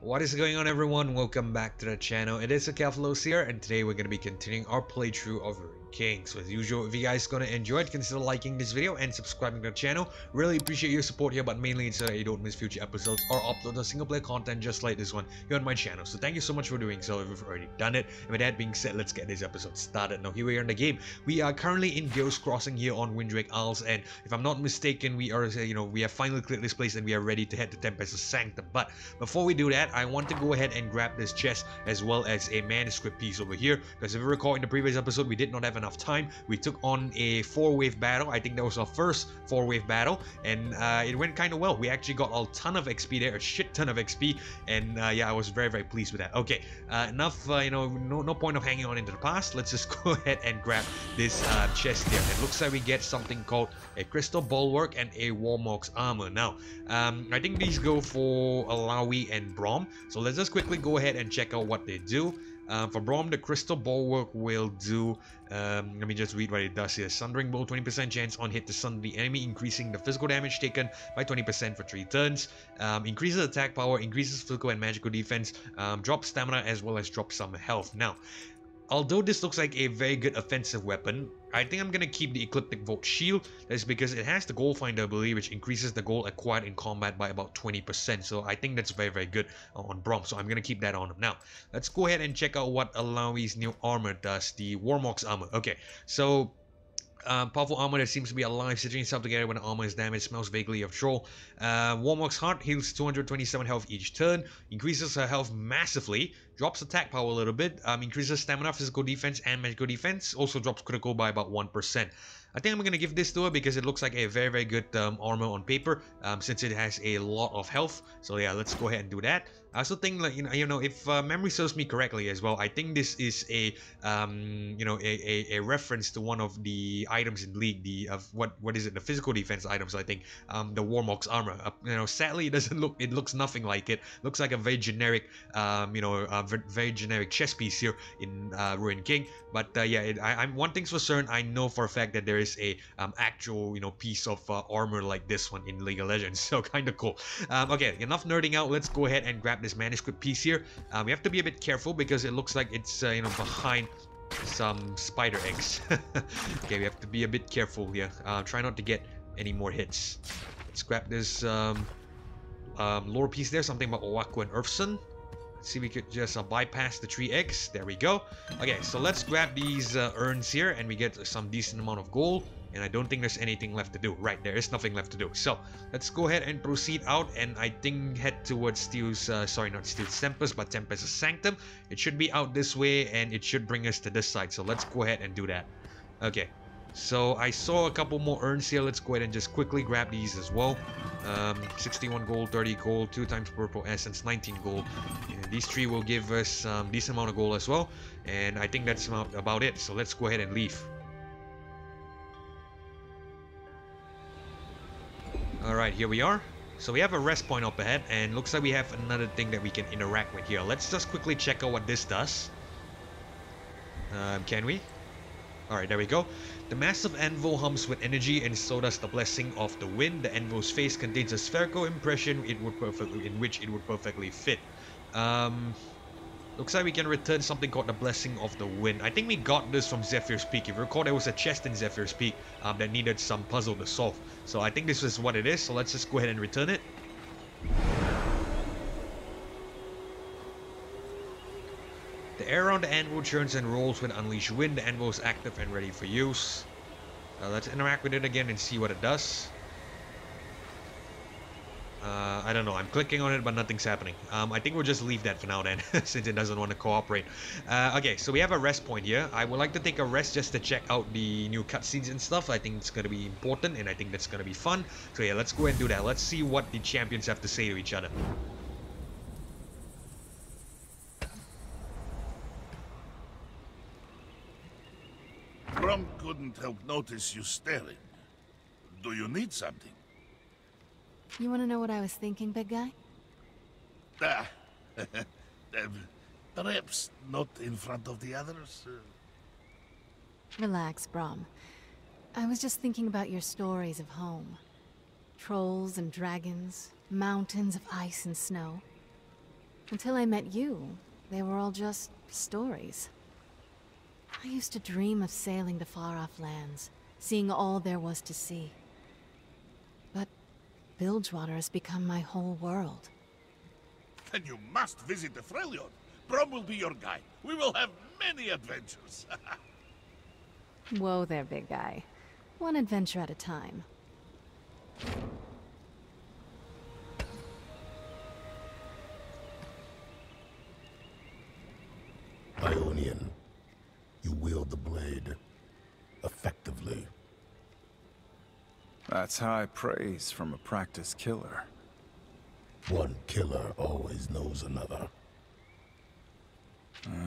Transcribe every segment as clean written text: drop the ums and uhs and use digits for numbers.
What is going on, everyone? Welcome back to the channel. It is Akeflos here, and today we're going to be continuing our playthrough of Riot Games. So as usual, if you guys are going to enjoy it, consider liking this video and subscribing to the channel. Really appreciate your support here, but mainly it's so that you don't miss future episodes or upload the single player content just like this one here on my channel. So thank you so much for doing so if you've already done it. And with that being said, let's get this episode started. Now here we are in the game. We are currently in Ghost Crossing here on Windwake Isles, and if I'm not mistaken, we are, we have finally cleared this place and we are ready to head to Tempest's Sanctum. But before we do that, I want to go ahead and grab this chest as well as a manuscript piece over here, because if you recall in the previous episode we did not have enough time. We took on a 4-wave battle. I think that was our first 4-wave battle, and it went kind of well. We actually got a ton of XP there, a shit ton of XP, and yeah, I was very pleased with that. Okay, enough, no point of hanging on into the past. Let's just go ahead and grab this chest here. It looks like we get something called a crystal bulwark and a warmock's armor. Now I think these go for Alawi and Brom, so let's just quickly go ahead and check out what they do. For Brom, the crystal bulwark will do, let me just read what it does here. Sundering Bolt, 20% chance on hit to sunder the enemy, increasing the physical damage taken by 20% for 3 turns. Increases attack power, increases physical and magical defense, drops stamina as well as drops some health. Now, although this looks like a very good offensive weapon, I think I'm going to keep the Ecliptic Volt Shield. That's because it has the Goal Finder ability, which increases the gold acquired in combat by about 20%. So I think that's very good on Brom. So I'm going to keep that on him. Now, let's go ahead and check out what Alawi's new armor does. The Warmock's armor. Okay, so powerful armor that seems to be alive, stitching itself together when the armor is damaged, smells vaguely of troll. Warmock's Heart heals 227 health each turn, increases her health massively, drops attack power a little bit, increases stamina, physical defense, and magical defense, also drops critical by about 1%. I think I'm going to give this to her because it looks like a very good armor on paper, since it has a lot of health. So yeah, let's go ahead and do that. I also think, like, if memory serves me correctly as well, I think this is a a reference to one of the items in League, what is it, the physical defense items. I think the Warmock's armor. Sadly it doesn't look, it looks nothing like it. Looks like a very generic, very generic chess piece here in Ruined King. But yeah, I'm one thing's for certain. I know for a fact that there is a actual piece of armor like this one in League of Legends. So kind of cool. Okay, enough nerding out. Let's go ahead and grab this manuscript piece here. We have to be a bit careful because it looks like it's behind some spider eggs. Okay, we have to be a bit careful here. Try not to get any more hits. Let's grab this lore piece there, something about Owaku and Earthsun. Let's see if we could just bypass the 3 eggs. There we go. Okay, so let's grab these urns here and we get some decent amount of gold. And I don't think there's anything left to do. Right, there is nothing left to do. So let's go ahead and proceed out, and I think head towards Steel's, sorry, not Steel's Tempest, but Tempest's Sanctum. It should be out this way, and it should bring us to this side. So let's go ahead and do that. Okay, so I saw a couple more urns here. Let's go ahead and just quickly grab these as well. 61 gold, 30 gold, 2 times purple essence, 19 gold. And these 3 will give us decent amount of gold as well. And I think that's about it. So let's go ahead and leave. Alright, here we are. So we have a rest point up ahead, and looks like we have another thing that we can interact with here. Let's just quickly check out what this does. Can we? Alright, there we go. The massive anvil hums with energy, and so does the blessing of the wind. The anvil's face contains a spherical impression in which it would perfectly fit. Looks like we can return something called the Blessing of the Wind. I think we got this from Zephyr's Peak. If you recall, there was a chest in Zephyr's Peak that needed some puzzle to solve. So I think this is what it is. So let's just go ahead and return it. The air around the anvil churns and rolls with unleashed wind. The anvil is active and ready for use. Let's interact with it again and see what it does. I don't know, I'm clicking on it but nothing's happening. I think we'll just leave that for now then, since it doesn't want to cooperate. Okay, so we have a rest point here. I would like to take a rest just to check out the new cutscenes and stuff. I think it's going to be important, and I think that's going to be fun. So yeah, let's go ahead and do that. Let's see what the champions have to say to each other. Brom couldn't help notice you staring. Do you need something? You want to know what I was thinking, big guy? Ah, perhaps not in front of the others. Relax, Brom. I was just thinking about your stories of home. Trolls and dragons, mountains of ice and snow. Until I met you, they were all just stories. I used to dream of sailing to far-off lands, seeing all there was to see. But Bilgewater has become my whole world. Then you must visit the Freljord. Brom will be your guide. We will have many adventures. Whoa there, big guy. One adventure at a time. Ionian, you wield the blade effectively. That's high praise from a practiced killer. One killer always knows another.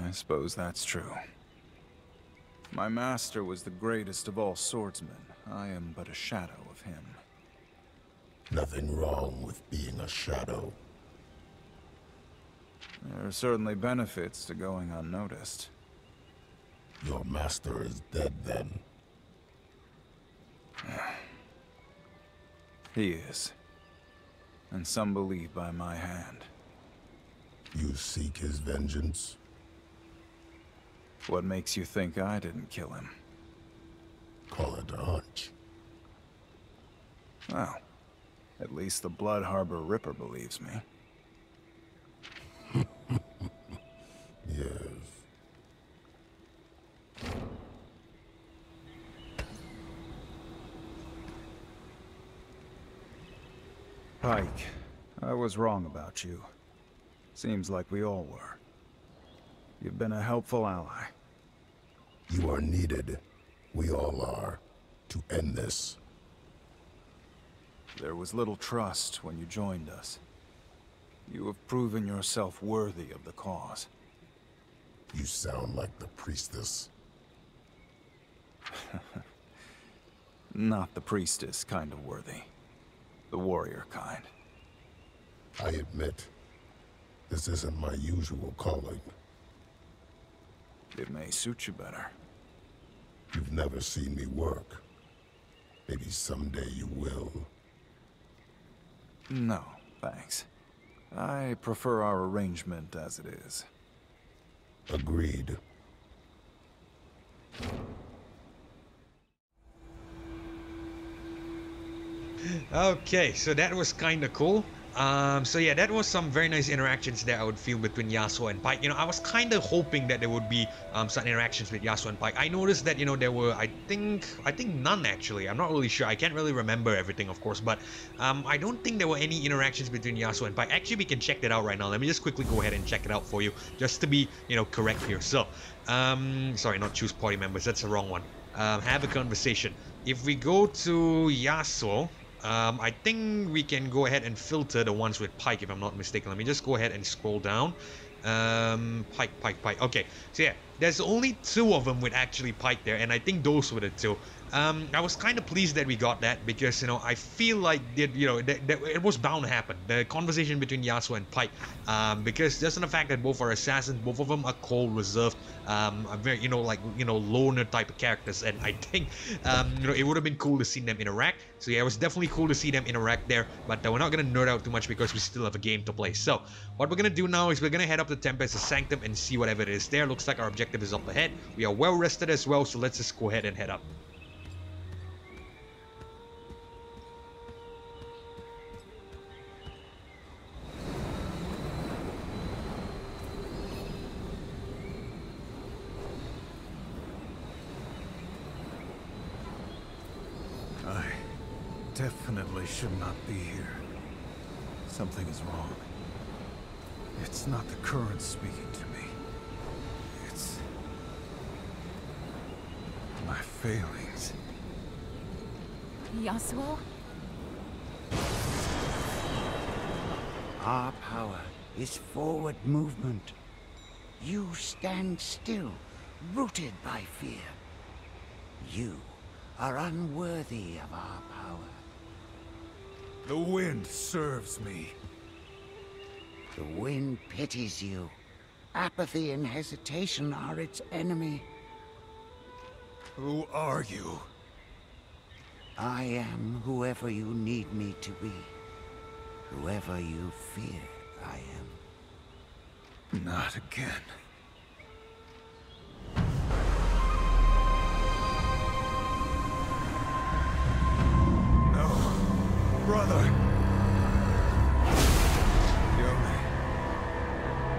I suppose that's true. My master was the greatest of all swordsmen. I am but a shadow of him. Nothing wrong with being a shadow. There are certainly benefits to going unnoticed. Your master is dead then. He is. And some believe by my hand. You seek his vengeance? What makes you think I didn't kill him? Call it a hunch. Well, at least the Blood Harbor Ripper believes me. Yes. Pike, I was wrong about you. Seems like we all were. You've been a helpful ally. You are needed. We all are. To end this. There was little trust when you joined us. You have proven yourself worthy of the cause. You sound like the priestess. Not the priestess kind of worthy. The warrior kind. I admit, this isn't my usual calling. It may suit you better. You've never seen me work. Maybe someday you will. No, thanks. I prefer our arrangement as it is. Agreed. Okay, so that was kind of cool. So yeah, that was some very nice interactions that I would feel between Yasuo and Pike. You know, I was kind of hoping that there would be some interactions with Yasuo and Pike. I noticed that, you know, there were, I think none actually. I'm not really sure. I can't really remember everything, of course, but I don't think there were any interactions between Yasuo and Pike. Actually, we can check that out right now. Let me just quickly go ahead and check it out for you, just to be, you know, correct here. So, sorry, not choose party members. That's the wrong one. Have a conversation. If we go to Yasuo, I think we can go ahead and filter the ones with Pike, if I'm not mistaken. Let me just go ahead and scroll down. Pike. Okay, so yeah, there's only 2 of them with actually Pike there, and I think those were the 2. I was kind of pleased that we got that because, you know, I feel like it was bound to happen. The conversation between Yasuo and Pike, because just on the fact that both are assassins, both of them are cold, reserved, are very, you know, like, you know, loner type of characters, and I think, you know, it would have been cool to see them interact. So yeah, it was definitely cool to see them interact there, but we're not gonna nerd out too much because we still have a game to play. So what we're gonna do now is we're gonna head up to Tempest's Sanctum and see whatever it is there. Looks like our objective is up ahead. We are well rested as well, so let's just go ahead and head up. I definitely should not be here. Something is wrong. It's not the current speaking to me. It's my failings. Yasuo? Our power is forward movement. You stand still, rooted by fear. You are unworthy of our power. The wind serves me. The wind pities you. Apathy and hesitation are its enemy. Who are you? I am whoever you need me to be. Whoever you fear I am. Not again. No, brother. Yone,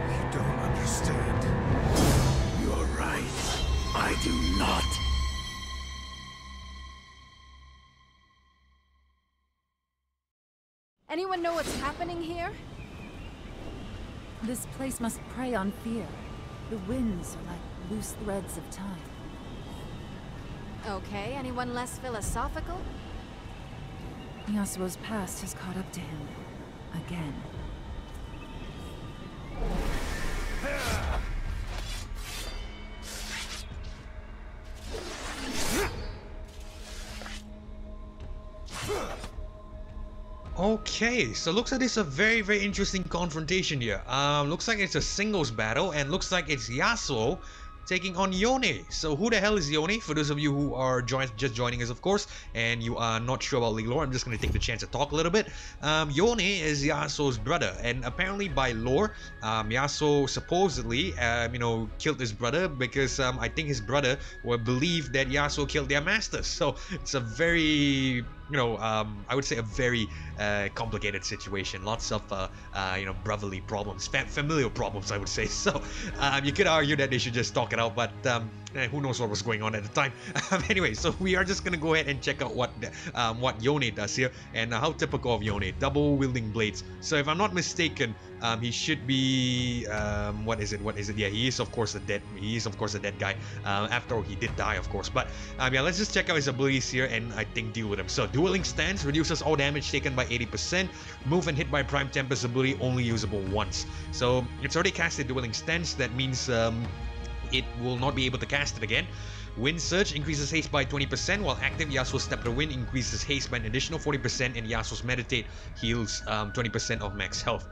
you don't understand. You're right. I do not. Anyone know what's happening here? This place must prey on fear. The winds are like loose threads of time. Okay, anyone less philosophical? Yasuo's past has caught up to him. Again. Okay, so looks like it's a very interesting confrontation here. Looks like it's a singles battle, and looks like it's Yasuo taking on Yone. So who the hell is Yone? For those of you who are just joining us, of course, and you are not sure about league lore, I'm just going to take the chance to talk a little bit. Yone is Yasuo's brother, and apparently by lore, Yasuo supposedly, killed his brother because I think his brother believed that Yasuo killed their master. So it's a very, I would say a very complicated situation. Lots of, brotherly problems, familial problems, I would say. So you could argue that they should just talk it out, but who knows what was going on at the time. Anyway, so we are just gonna go ahead and check out what Yone does here, and how typical of Yone, double wielding blades. So if I'm not mistaken, he should be what is it? Yeah, he is of course a dead guy. After all, he did die, of course. But yeah, let's just check out his abilities here and I think deal with him. So dueling stance reduces all damage taken by 80%. Move and hit by Prime Tempest ability only usable once. So it's already casted dueling stance. That means it will not be able to cast it again. Wind Surge increases haste by 20%, while active Yasuo's Step of the Wind increases haste by an additional 40%, and Yasuo's Meditate heals 20% of max health.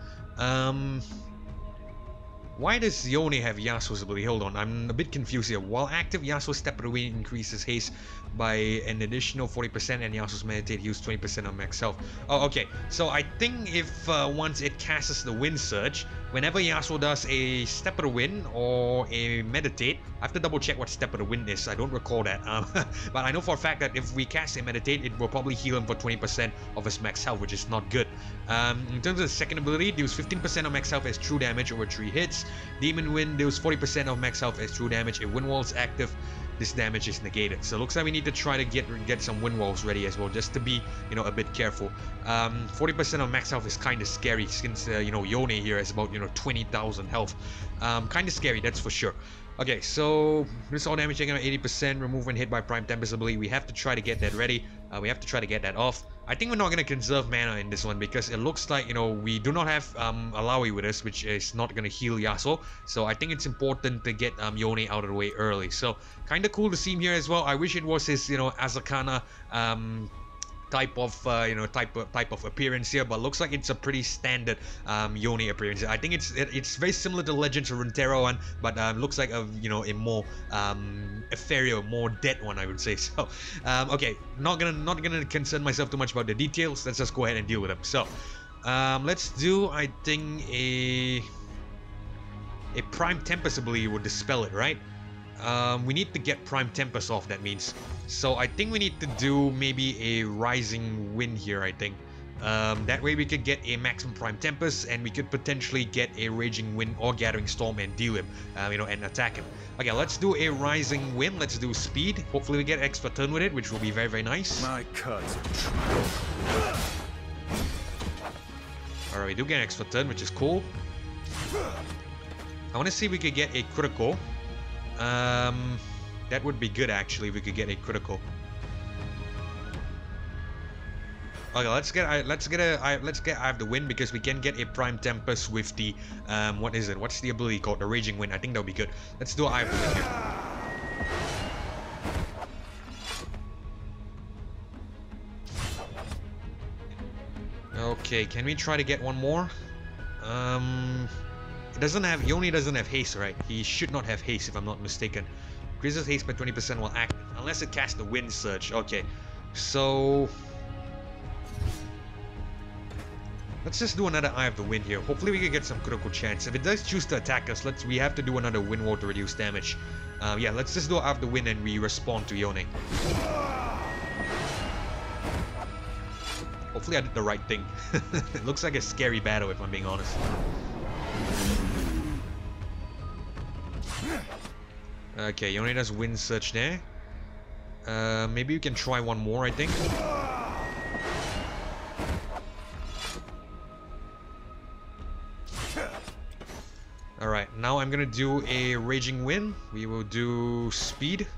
Why does Yone have Yasuo's ability? Hold on, I'm a bit confused here. While active, Yasuo's Step of the Wind increases haste by an additional 40%, and Yasuo's Meditate heals 20% of max health. Oh, okay. So I think if once it casts the Wind Surge, whenever Yasuo does a Step of the Wind or a Meditate, I have to double check what Step of the Wind is. I don't recall that. But I know for a fact that if we cast a Meditate, it will probably heal him for 20% of his max health, which is not good. In terms of the second ability, deals 15% of max health as true damage over 3 hits. Demon Wind deals 40% of max health as true damage. If Wind Wall is active, this damage is negated. So it looks like we need to try to get some Wind Walls ready as well, just to be, a bit careful. 40% of max health is kind of scary since, Yone here has about, 20,000 health. Kind of scary, that's for sure. Okay, so this all damage taken at 80%, remove when hit by Prime Tempest ability. We have to try to get that ready. We have to try to get that off. I think we're not going to conserve mana in this one because it looks like, we do not have Alawi with us, which is not going to heal Yasuo. So I think it's important to get Yone out of the way early. So kind of cool to see him here as well. I wish it was his, Azakana type of appearance here, but looks like it's a pretty standard Yone appearance. I think it's very similar to Legends of Runeterra one, but looks like a a more ethereal, more dead one, I would say. So okay, not gonna concern myself too much about the details. Let's just go ahead and deal with them. So let's do, I think, a Prime Tempest ability would dispel it, right? We need to get Prime Tempest off, that means. So I think we need to do maybe a Rising Wind here, I think. That way we could get a maximum Prime Tempest, and we could potentially get a Raging Wind or Gathering Storm and deal him, and attack him. Okay, let's do a Rising Wind. Let's do speed. Hopefully we get extra turn with it, which will be very nice. My cuts. Alright, we do get an extra turn, which is cool. I want to see if we could get a critical. That would be good actually if we could get a critical. Okay, let's get I have the win because we can get a Prime Tempest with the what is it? What's the ability called? The Raging Wind. I think that'll be good. Let's do I have the win here. Okay, can we try to get one more? Yone doesn't have haste, right? He should not have haste if I'm not mistaken. Increases haste by 20% while active, unless it casts the Wind Surge. Okay, so Let's just do another Eye of the Wind here. Hopefully we can get some critical chance. If it does choose to attack us, we have to do another Wind Wall to reduce damage. Yeah, let's just do Eye of the Wind and we respond to Yone. Hopefully I did the right thing. It looks like a scary battle if I'm being honest. Okay, Yone does Wind Surge there. Maybe we can try one more, I think. Alright, now I'm gonna do a Raging Wind. We will do Speed.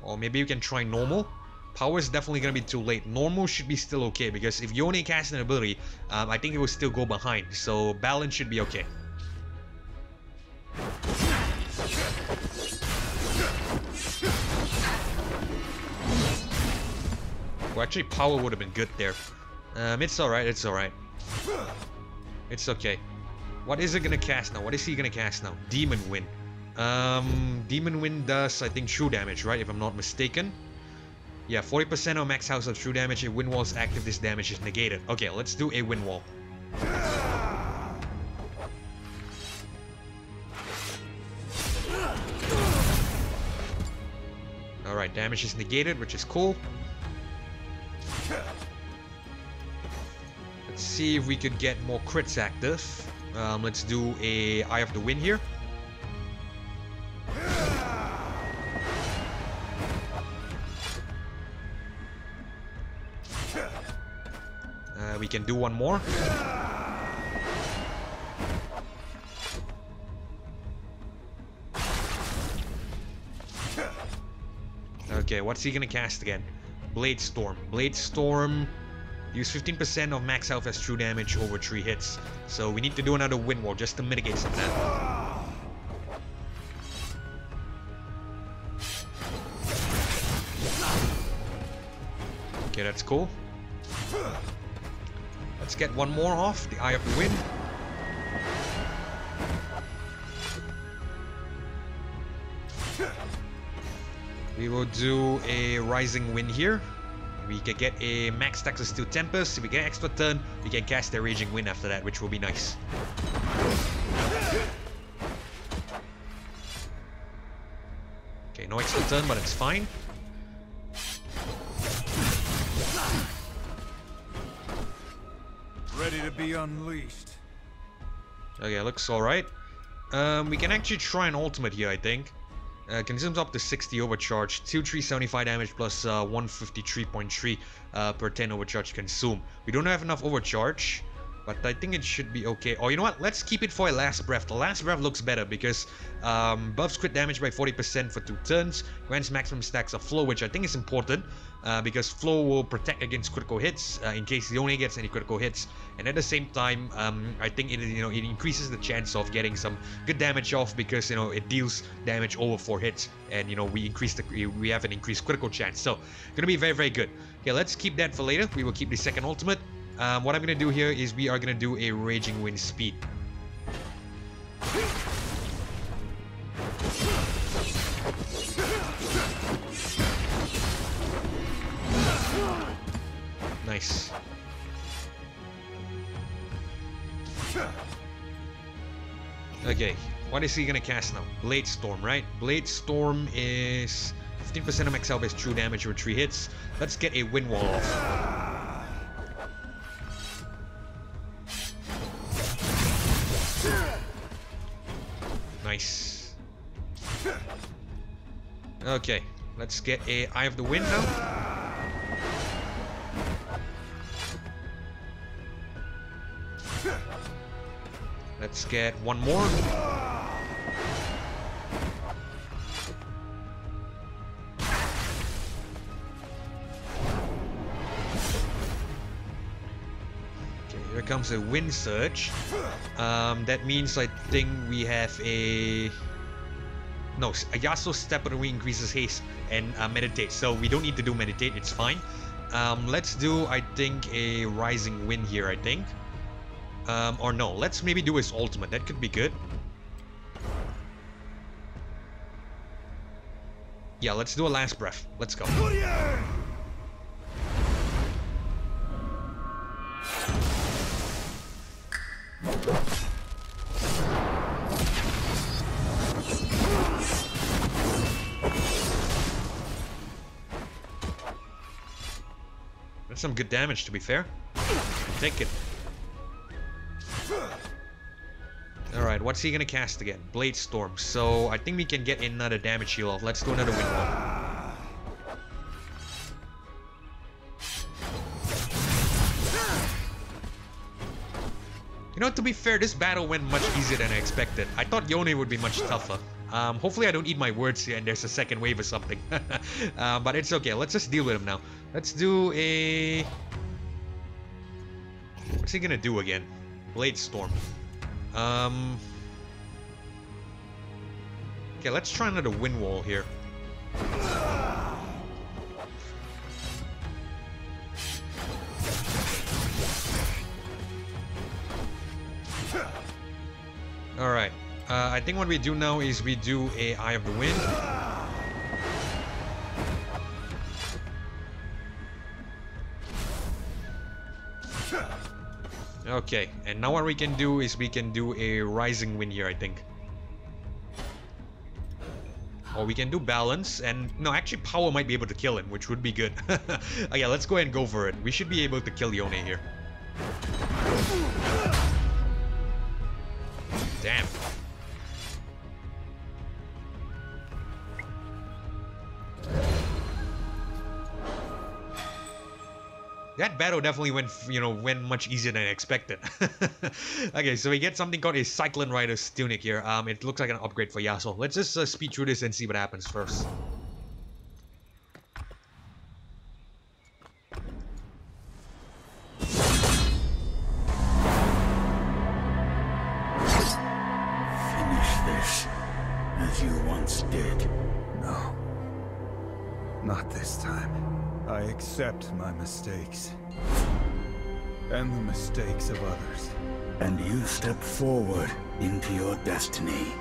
Or maybe we can try Normal. Power is definitely gonna be too late. Normal should be still okay, because if Yone casts an ability, I think it will still go behind. So balance should be okay. Well, actually, power would have been good there. It's alright, it's alright. It's okay. What is it gonna cast now? What is he gonna cast now? Demon Wind. Demon Wind does, I think, true damage, right? If I'm not mistaken. Yeah, 40% of max house of true damage. If Wind Wall is active, this damage is negated. Okay, let's do a Wind Wall. Alright, damage is negated, which is cool. Let's see if we could get more crits active. Let's do a Eye of the Wind here. We can do one more. Okay, what's he gonna cast again? Blade Storm. Blade Storm. Use 15% of max health as true damage over 3 hits. So we need to do another Wind Wall just to mitigate some of that. Okay, that's cool. Let's get one more off, the Eye of the Wind. We will do a Rising Wind here. We can get a max Texas Steel Tempest. If we get an extra turn, we can cast a Raging Wind after that, which will be nice. Okay, no extra turn, but it's fine. Ready to be unleashed. Okay, looks alright. We can actually try an ultimate here, I think. Consumes up to 60 overcharge, 2375 damage plus 153.3 per 10 overcharge consume. We don't have enough overcharge, but I think it should be okay. Oh, you know what? Let's keep it for a Last Breath. The Last Breath looks better because buffs crit damage by 40% for 2 turns, grants maximum stacks of flow, which I think is important because flow will protect against critical hits in case Yone gets any critical hits, and at the same time, I think it increases the chance of getting some good damage off because it deals damage over 4 hits, and we have an increased critical chance. So gonna be very, very good. Okay, let's keep that for later. We will keep the second ultimate. What I'm gonna do here is we are gonna do a Raging Wind Speed. Nice. Okay, what is he gonna cast now? Blade Storm, right? Blade Storm is 15% of max health as true damage over 3 hits. Let's get a Wind Wall off. Nice. Okay, let's get a Eye of the Wind now. Let's get one more. Okay, here comes a Wind Surge. That means I think we have a... No, Yasuo's Step of the Wind increases haste and meditate. So we don't need to do meditate, it's fine. Let's do, I think, a Rising Wind here, I think. Or no, let's maybe do his ultimate. That could be good. Yeah, let's do a Last Breath. Let's go. That's some good damage, to be fair. Take it. Alright, what's he gonna cast again? Blade Storm. So I think we can get another damage heal off. Let's do another wind wall. You know, to be fair, this battle went much easier than I expected. I thought Yone would be much tougher. Hopefully I don't eat my words here and there's a second wave or something. But it's okay. Let's just deal with him now. Let's do a... What's he gonna do again? Blade Storm. Okay, let's try another wind wall here. Alright, I think what we do now is we do a Eye of the Wind. Okay, and now what we can do is we can do a Rising Wind here, I think. Or we can do Balance, and no, actually Power might be able to kill him, which would be good. Okay, let's go ahead and go for it. We should be able to kill Yone here. Damn. That battle definitely went, went much easier than I expected. Okay, so we get something called a Cyclone Rider's Tunic here. It looks like an upgrade for Yasuo. Let's just speed through this and see what happens first. As you once did. No. Not this time. I accept my mistakes. And the mistakes of others. And you step forward into your destiny.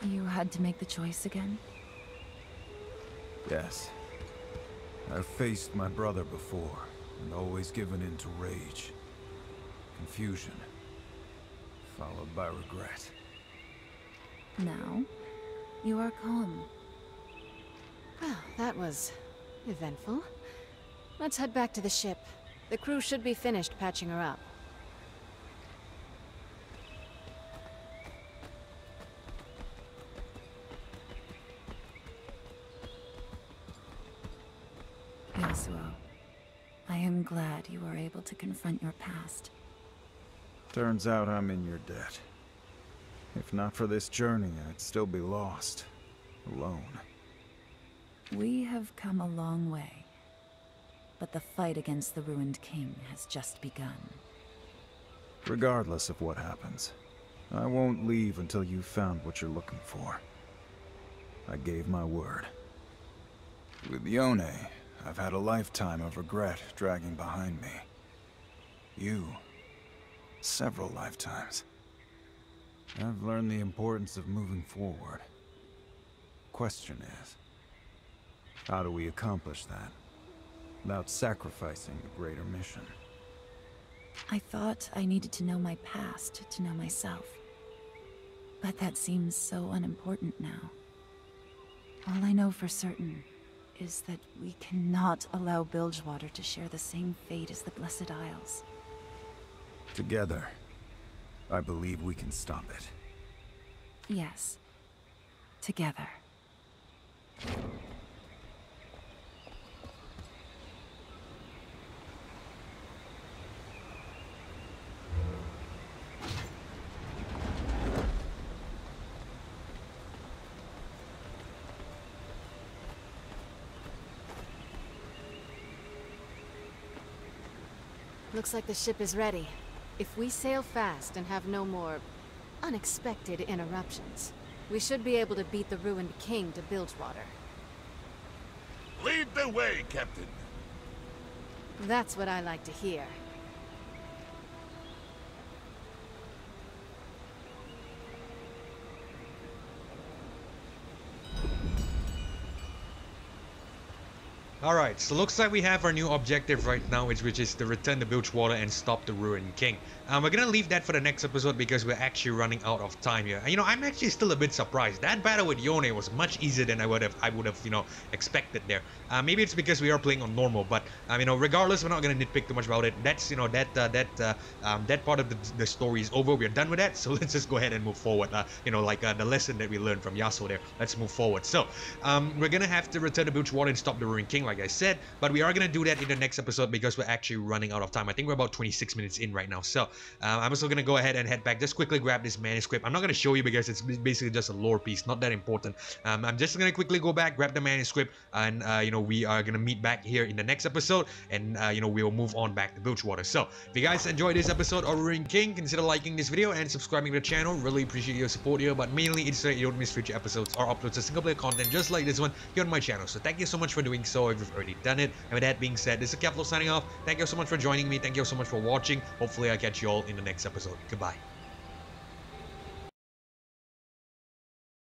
You had to make the choice again? Yes. I've faced my brother before, and always given in to rage. Confusion. Followed by regret. Now, you are calm. Well, that was eventful. Let's head back to the ship. The crew should be finished patching her up. Yasuo, I am glad you were able to confront your past. Turns out I'm in your debt. If not for this journey, I'd still be lost. Alone. We have come a long way. But the fight against the ruined king has just begun. Regardless of what happens, I won't leave until you've found what you're looking for. I gave my word. With Yone, I've had a lifetime of regret dragging behind me. You, several lifetimes. I've learned the importance of moving forward. Question is, how do we accomplish that without sacrificing the greater mission? I thought I needed to know my past to know myself. But that seems so unimportant now. All I know for certain is that we cannot allow Bilgewater to share the same fate as the Blessed Isles. Together, I believe we can stop it. Yes. Together. Looks like the ship is ready. If we sail fast and have no more unexpected interruptions, we should be able to beat the ruined king to Bilgewater. Lead the way, Captain. That's what I like to hear. Alright, so looks like we have our new objective right now, which is to return the Bilgewater and stop the Ruined King. We're gonna leave that for the next episode because we're actually running out of time here. And, you know, I'm actually still a bit surprised. That battle with Yone was much easier than I would have, you know, expected there. Maybe it's because we are playing on normal, but you know, regardless, we're not gonna nitpick too much about it. That's, you know, that part of the story is over. We're done with that, so let's just go ahead and move forward. You know, like the lesson that we learned from Yasuo there. Let's move forward. So, we're gonna have to return the Bilgewater and stop the Ruined King, like I said, but we are gonna do that in the next episode because we're actually running out of time. I think we're about 26 minutes in right now, so I'm also gonna go ahead and head back. Just quickly grab this manuscript. I'm not gonna show you because it's basically just a lore piece, not that important. I'm just gonna quickly go back, grab the manuscript, and you know, we are gonna meet back here in the next episode, and you know, we'll move on back to Bilgewater. So if you guys enjoyed this episode of Ruined King, consider liking this video and subscribing to the channel. Really appreciate your support here, but mainly it's so you don't miss future episodes or uploads of single player content just like this one here on my channel. So thank you so much for doing so if you've already done it. And with that being said, this is Keflo signing off. Thank you so much for joining me. Thank you so much for watching. Hopefully I catch you all in the next episode. Goodbye.